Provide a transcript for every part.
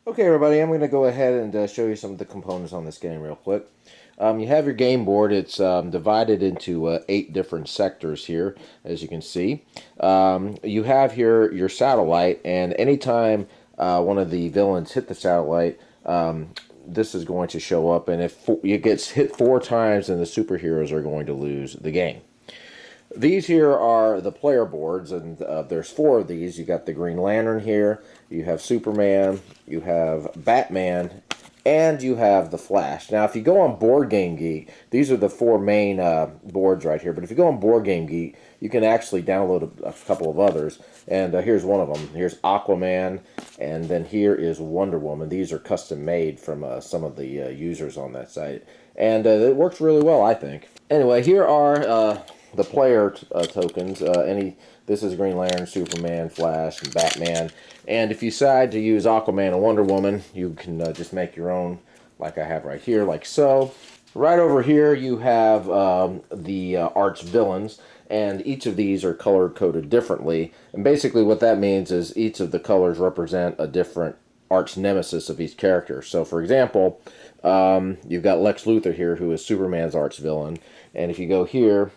Okay, everybody, I'm going to go ahead and show you some of the components on this game real quick. You have your game board. It's divided into 8 different sectors here, as you can see. You have here your satellite, and anytime one of the villains hit the satellite, this is going to show up, and if it gets hit 4 times, then the superheroes are going to lose the game. These here are the player boards, and there's 4 of these. You got the Green Lantern here, you have Superman, you have Batman, and you have the Flash. Now, if you go on Board Game Geek, these are the 4 main boards right here. But if you go on Board Game Geek, you can actually download a couple of others. And here's one of them. Here's Aquaman, and then here is Wonder Woman. These are custom made from some of the users on that site, and it works really well, I think. Anyway, here are the player tokens. This is Green Lantern, Superman, Flash, and Batman. And if you decide to use Aquaman and Wonder Woman, you can just make your own, like I have right here, like so. Right over here, you have the arch villains, and each of these are color coded differently. And basically, what that means is each of the colors represent a different arch nemesis of each character. So, for example, you've got Lex Luthor here, who is Superman's arch villain. And if you go here,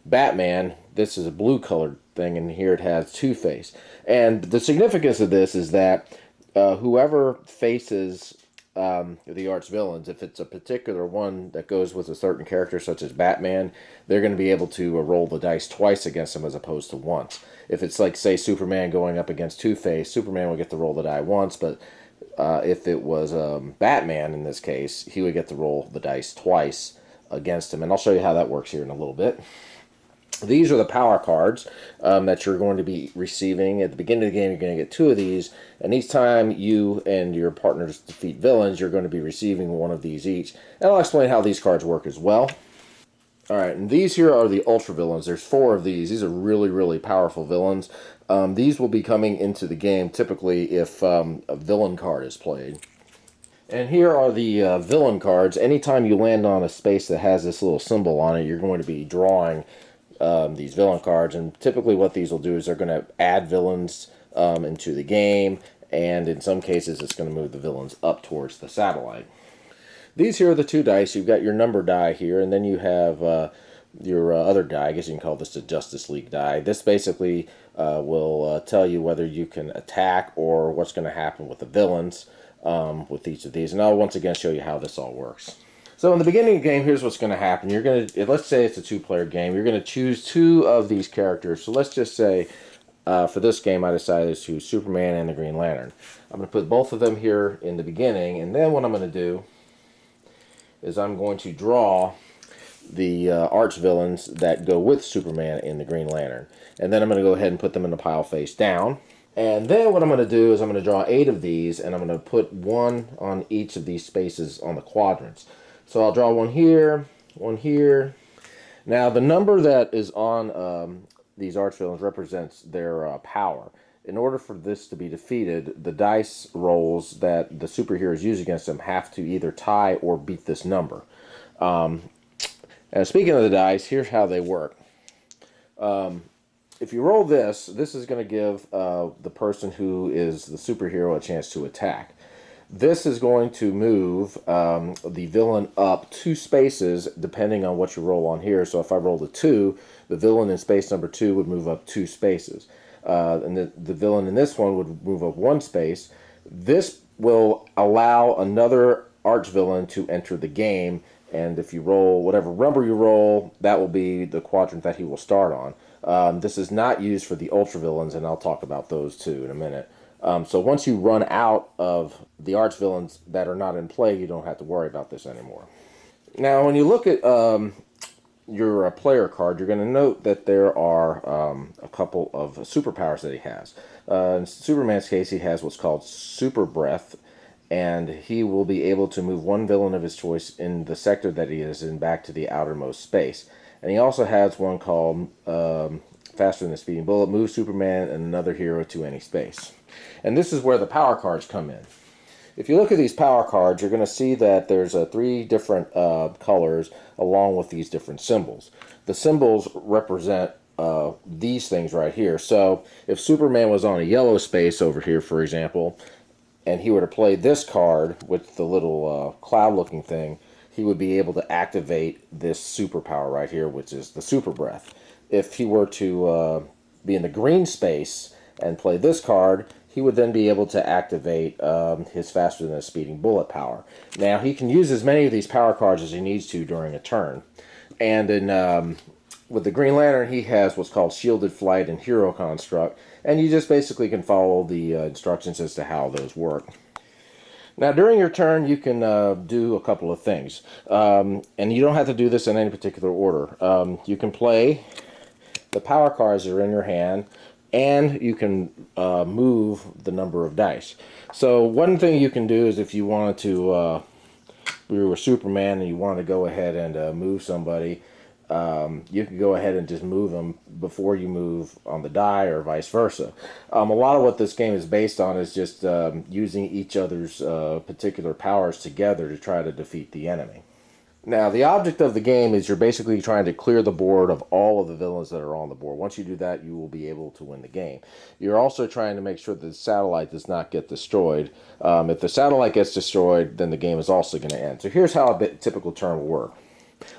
Batman, this is a blue colored thing, and here it has Two-Face. And the significance of this is that whoever faces the arch villains, if it's a particular one that goes with a certain character, such as Batman, they're going to be able to roll the dice twice against them as opposed to once. If it's like, say, Superman going up against Two-Face, Superman would get to roll the die once, but if it was Batman in this case, he would get to roll the dice twice against him. And I'll show you how that works here in a little bit. These are the power cards that you're going to be receiving. At the beginning of the game, you're going to get 2 of these, and each time you and your partners defeat villains, you're going to be receiving 1 of these each. And I'll explain how these cards work as well. Alright, and these here are the Ultra Villains. There's 4 of these. These are really, really powerful villains. These will be coming into the game typically if a villain card is played. And here are the villain cards. Anytime you land on a space that has this little symbol on it, you're going to be drawing these villain cards, and typically what these will do is they're going to add villains into the game, and in some cases it's going to move the villains up towards the satellite. These here are the 2 dice. You've got your number die here, and then you have your other die. I guess you can call this the Justice League die. This basically will tell you whether you can attack or what's going to happen with the villains with each of these, and I'll once again show you how this all works. So in the beginning of the game, here's what's going to happen. You're going to, let's say it's a 2-player game. You're going to choose 2 of these characters. So let's just say, for this game, I decided to choose Superman and the Green Lantern. I'm going to put both of them here in the beginning, and then what I'm going to do is I'm going to draw the arch villains that go with Superman and the Green Lantern. And then I'm going to go ahead and put them in the pile face down. And then what I'm going to do is I'm going to draw 8 of these, and I'm going to put 1 on each of these spaces on the quadrants. So I'll draw 1 here, 1 here. Now the number that is on these arch villains represents their power. In order for this to be defeated, the dice rolls that the superheroes use against them have to either tie or beat this number. And speaking of the dice, here's how they work. If you roll this, this is going to give the person who is the superhero a chance to attack. This is going to move the villain up 2 spaces depending on what you roll on here. So if I rolled a 2, the villain in space number 2 would move up 2 spaces. And the villain in this one would move up 1 space. This will allow another arch villain to enter the game. And if you roll whatever number you roll, that will be the quadrant that he will start on. This is not used for the ultra villains, and I'll talk about those too in a minute. So once you run out of the arch villains that are not in play, you don't have to worry about this anymore. Now, when you look at your player card, you're going to note that there are a couple of superpowers that he has. In Superman's case, he has what's called Super Breath, and he will be able to move 1 villain of his choice in the sector that he is in back to the outermost space. And he also has one called Faster Than a Speeding Bullet, move Superman and another hero to any space. And this is where the power cards come in. If you look at these power cards, you're going to see that there's 3 different colors along with these different symbols. The symbols represent these things right here. So if Superman was on a yellow space over here, for example, and he were to play this card with the little cloud-looking thing, he would be able to activate this superpower right here, which is the Super Breath. If he were to be in the green space and play this card, he would then be able to activate his faster than a speeding bullet power. Now, he can use as many of these power cards as he needs to during a turn. And in with the Green Lantern, he has what's called Shielded Flight and Hero Construct, and you just basically can follow the instructions as to how those work. Now, during your turn, you can do a couple of things, and you don't have to do this in any particular order. You can play the power cards that are in your hand, and you can move the number of dice. So one thing you can do is if you wanted to, you were Superman and you wanted to go ahead and move somebody, you can go ahead and just move them before you move on the die or vice versa. A lot of what this game is based on is just using each other's particular powers together to try to defeat the enemy. Now, the object of the game is you're basically trying to clear the board of all of the villains that are on the board. Once you do that, you will be able to win the game. You're also trying to make sure that the satellite does not get destroyed. If the satellite gets destroyed, then the game is also going to end. So here's how a typical turn will work.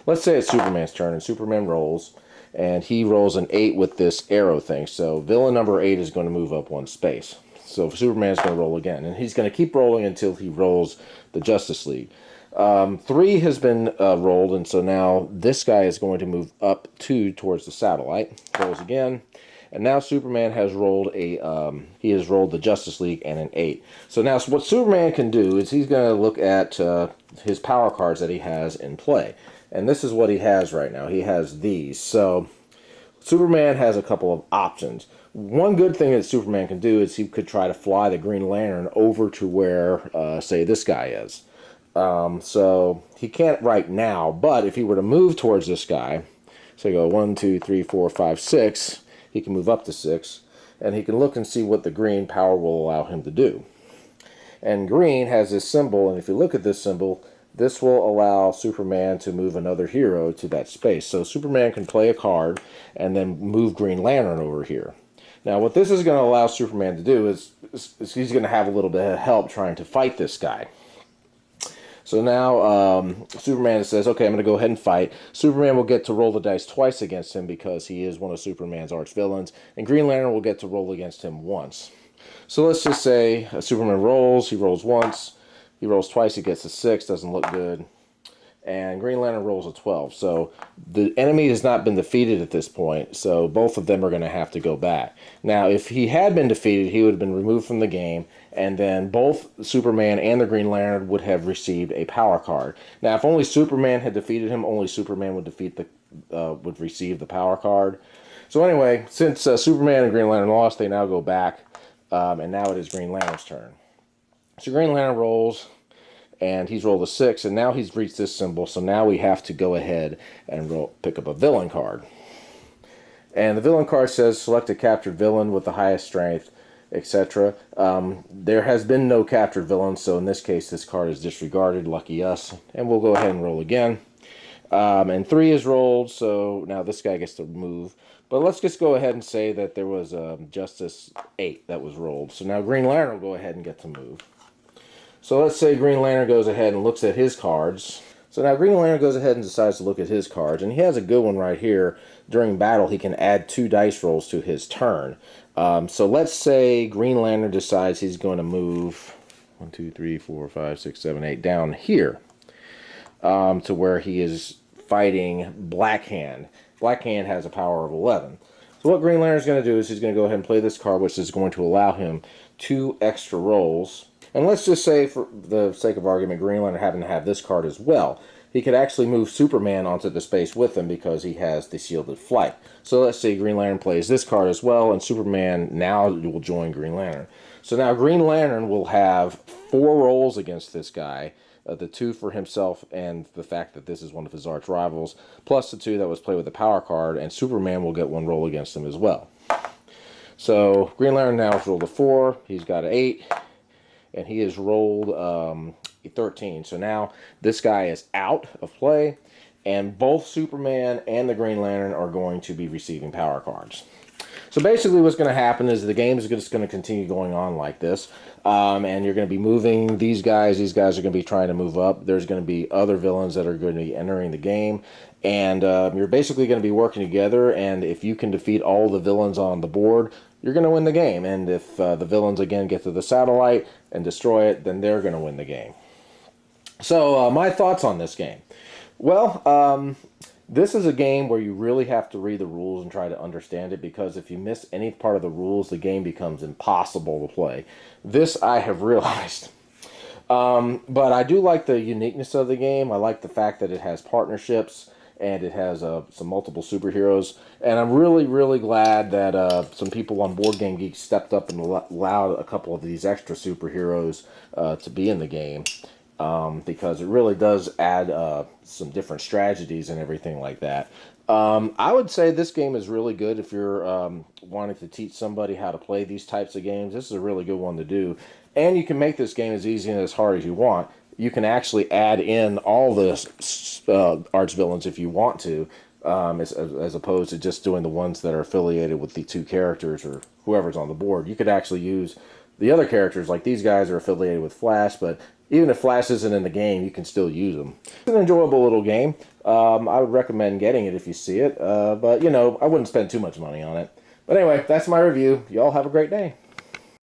Let's say it's Superman's turn, and Superman rolls, and he rolls an 8 with this arrow thing. So villain number 8 is going to move up one space. So Superman's going to roll again, and he's going to keep rolling until he rolls the Justice League. 3 has been rolled, and so now this guy is going to move up 2 towards the satellite. Rolls again, and now Superman has rolled he has rolled the Justice League and an 8. So now what Superman can do is he's going to look at his power cards that he has in play. And this is what he has right now. He has these. So Superman has a couple of options. One good thing that Superman can do is he could try to fly the Green Lantern over to where, say, this guy is. So he can't right now, but if he were to move towards this guy, so go 1, 2, 3, 4, 5, 6, he can move up to 6, and he can look and see what the green power will allow him to do. And green has this symbol, and if you look at this symbol, this will allow Superman to move another hero to that space. So Superman can play a card and then move Green Lantern over here. Now what this is going to allow Superman to do is he's going to have a little bit of help trying to fight this guy. So now Superman says, okay, I'm going to go ahead and fight. Superman will get to roll the dice twice against him because he is one of Superman's arch villains, and Green Lantern will get to roll against him once. So let's just say Superman rolls, he rolls once, he rolls twice, he gets a 6, doesn't look good. And Green Lantern rolls a 12. So the enemy has not been defeated at this point, so both of them are going to have to go back. Now, if he had been defeated, he would have been removed from the game, and then both Superman and the Green Lantern would have received a power card. Now, if only Superman had defeated him, only Superman would receive the power card. So anyway, since Superman and Green Lantern lost, they now go back, and now it is Green Lantern's turn. So Green Lantern rolls, and he's rolled a 6, and now he's reached this symbol, so now we have to go ahead and pick up a villain card. And the villain card says, select a captured villain with the highest strength, etc. There has been no captured villain, so in this case, this card is disregarded, lucky us. And we'll go ahead and roll again. And 3 is rolled, so now this guy gets to move. But let's just go ahead and say that there was Justice 8 that was rolled. So now Green Lantern will go ahead and get to move. So let's say Green Lantern goes ahead and looks at his cards. So now Green Lantern goes ahead and decides to look at his cards. And he has a good one right here. During battle, he can add 2 dice rolls to his turn. So let's say Green Lantern decides he's going to move 1, 2, 3, 4, 5, 6, 7, 8 down here to where he is fighting Black Hand. Black Hand has a power of 11. So what Green Lantern is going to do is he's going to go ahead and play this card, which is going to allow him 2 extra rolls. And let's just say, for the sake of argument, Green Lantern happened to have this card as well. He could actually move Superman onto the space with him because he has the Shielded Flight. So let's say Green Lantern plays this card as well, and Superman now will join Green Lantern. So now Green Lantern will have 4 rolls against this guy, the 2 for himself and the fact that this is one of his arch rivals, plus the 2 that was played with the power card, and Superman will get 1 roll against him as well. So Green Lantern now has rolled a 4, he's got an 8, and he has rolled 13. So now this guy is out of play, and both Superman and the Green Lantern are going to be receiving power cards. So basically what's going to happen is the game is just going to continue going on like this. And you're going to be moving these guys. These guys are going to be trying to move up. There's going to be other villains that are going to be entering the game. And you're basically going to be working together. And if you can defeat all the villains on the board, you're going to win the game. And if the villains, again, get to the satellite and destroy it, then they're going to win the game. So my thoughts on this game. Well, this is a game where you really have to read the rules and try to understand it, because if you miss any part of the rules, the game becomes impossible to play. This I have realized. But I do like the uniqueness of the game. I like the fact that it has partnerships and it has some multiple superheroes. And I'm really, really glad that some people on Board Game Geek stepped up and allowed a couple of these extra superheroes to be in the game. Because it really does add some different strategies and everything like that. I would say this game is really good if you're wanting to teach somebody how to play these types of games. This is a really good one to do. And you can make this game as easy and as hard as you want. You can actually add in all the arch villains if you want to, as opposed to just doing the ones that are affiliated with the two characters or whoever's on the board. You could actually use the other characters, like these guys are affiliated with Flash, but even if Flash isn't in the game, you can still use them. It's an enjoyable little game. I would recommend getting it if you see it, but, you know, I wouldn't spend too much money on it. But anyway, that's my review. Y'all have a great day.